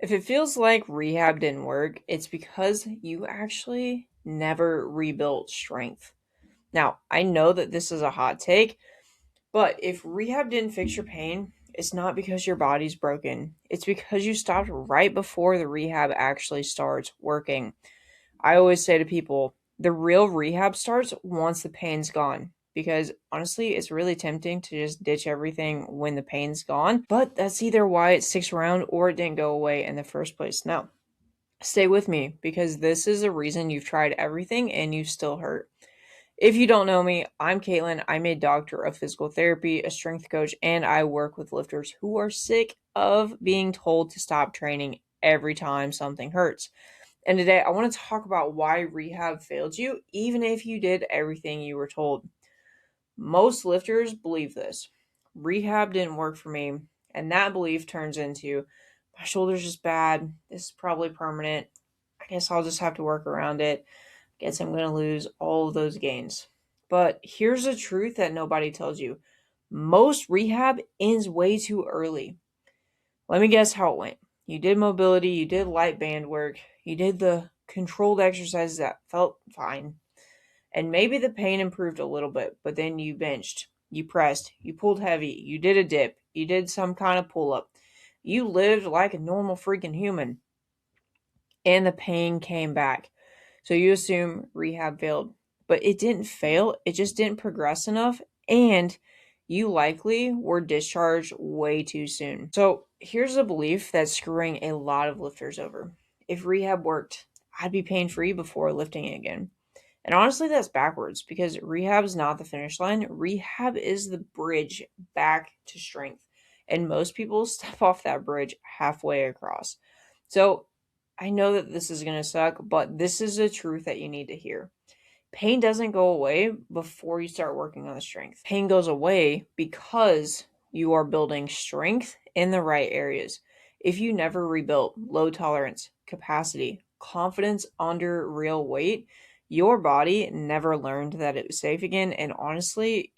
If it feels like rehab didn't work, it's because you actually never rebuilt strength. Now, I know that this is a hot take, but if rehab didn't fix your pain, it's not because your body's broken. It's because you stopped right before the rehab actually starts working. I always say to people, the real rehab starts once the pain's gone. Because honestly, it's really tempting to just ditch everything when the pain's gone. But that's either why it sticks around or it didn't go away in the first place. Now, stay with me because this is a reason you've tried everything and you still hurt. If you don't know me, I'm Kaytlyn. I'm a doctor of physical therapy, a strength coach, and I work with lifters who are sick of being told to stop training every time something hurts. And today I want to talk about why rehab failed you, even if you did everything you were told. Most lifters believe this. Rehab didn't work for me, and that belief turns into my shoulder's just bad. This is probably permanent. I guess I'll just have to work around it. Guess I'm going to lose all of those gains. But here's the truth that nobody tells you. Most rehab ends way too early. Let me guess how it went. You did mobility, you did light band work, you did the controlled exercises that felt fine. And maybe the pain improved a little bit, but then you benched, you pressed, you pulled heavy, you did a dip, you did some kind of pull up. You lived like a normal freaking human. And the pain came back. So you assume rehab failed. But it didn't fail, it just didn't progress enough. And you likely were discharged way too soon. So here's a belief that's screwing a lot of lifters over. If rehab worked, I'd be pain free before lifting again. And honestly, that's backwards because rehab is not the finish line. Rehab is the bridge back to strength. And most people step off that bridge halfway across. So I know that this is going to suck, but this is the truth that you need to hear. Pain doesn't go away before you start working on the strength. Pain goes away because you are building strength in the right areas. If you never rebuilt low tolerance, capacity, confidence under real weight, your body never learned that it was safe again. And honestly,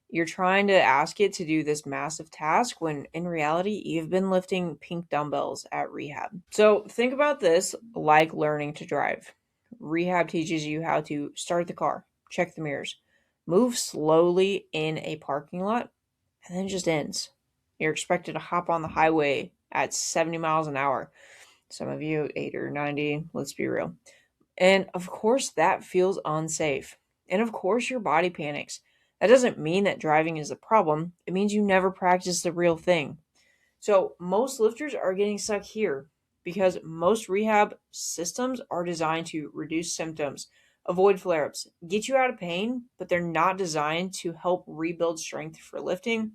you're trying to ask it to do this massive task when in reality, you've been lifting pink dumbbells at rehab. So think about this like learning to drive. Rehab teaches you how to start the car, check the mirrors, move slowly in a parking lot, and then it just ends. You're expected to hop on the highway at 70 miles an hour. Some of you 80 or 90, let's be real. And of course, that feels unsafe. And of course, your body panics. That doesn't mean that driving is the problem, it means you never practice the real thing. So, most lifters are getting stuck here because most rehab systems are designed to reduce symptoms, avoid flare ups, get you out of pain, but they're not designed to help rebuild strength for lifting,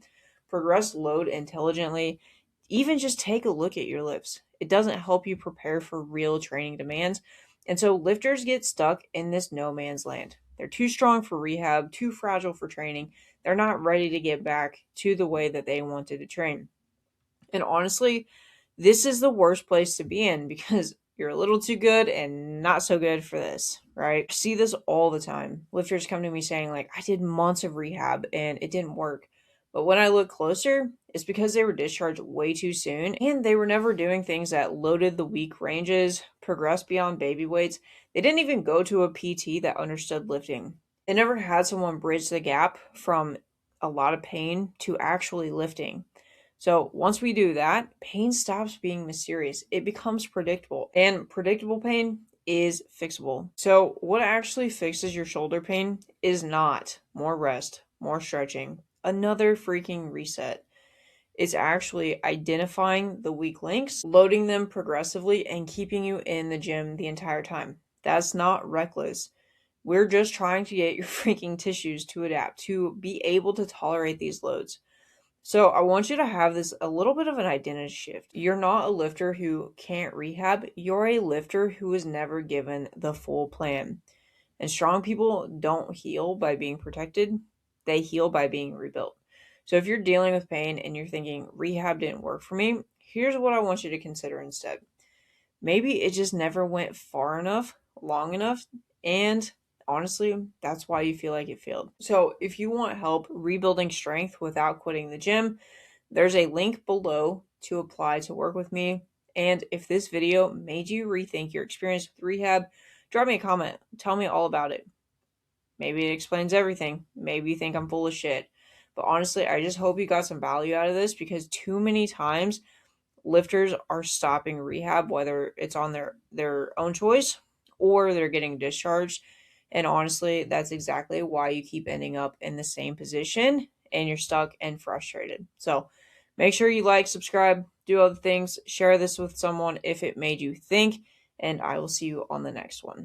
progress load intelligently, even just take a look at your lifts. It doesn't help you prepare for real training demands. And so lifters get stuck in this no man's land. They're too strong for rehab, too fragile for training. They're not ready to get back to the way that they wanted to train. And honestly, this is the worst place to be in because you're a little too good and not so good for this, right? I see this all the time. Lifters come to me saying, like, I did months of rehab and it didn't work. But when I look closer, it's because they were discharged way too soon and they were never doing things that loaded the weak ranges, progressed beyond baby weights. They didn't even go to a PT that understood lifting. They never had someone bridge the gap from a lot of pain to actually lifting. So once we do that, pain stops being mysterious. It becomes predictable. And predictable pain is fixable. So what actually fixes your shoulder pain is not more rest, more stretching, another freaking reset. It's actually identifying the weak links, loading them progressively, and keeping you in the gym the entire time. That's not reckless. We're just trying to get your freaking tissues to adapt, to be able to tolerate these loads. So I want you to have this a little bit of an identity shift. You're not a lifter who can't rehab. You're a lifter who was never given the full plan. And strong people don't heal by being protected. They heal by being rebuilt. So if you're dealing with pain and you're thinking rehab didn't work for me, here's what I want you to consider instead. Maybe it just never went far enough, long enough, and honestly, that's why you feel like it failed. So if you want help rebuilding strength without quitting the gym, there's a link below to apply to work with me. And if this video made you rethink your experience with rehab, drop me a comment. Tell me all about it. Maybe it explains everything. Maybe you think I'm full of shit. But honestly, I just hope you got some value out of this, because too many times lifters are stopping rehab, whether it's on their own choice or they're getting discharged. And honestly, that's exactly why you keep ending up in the same position and you're stuck and frustrated. So make sure you like, subscribe, do other things, share this with someone if it made you think, and I will see you on the next one.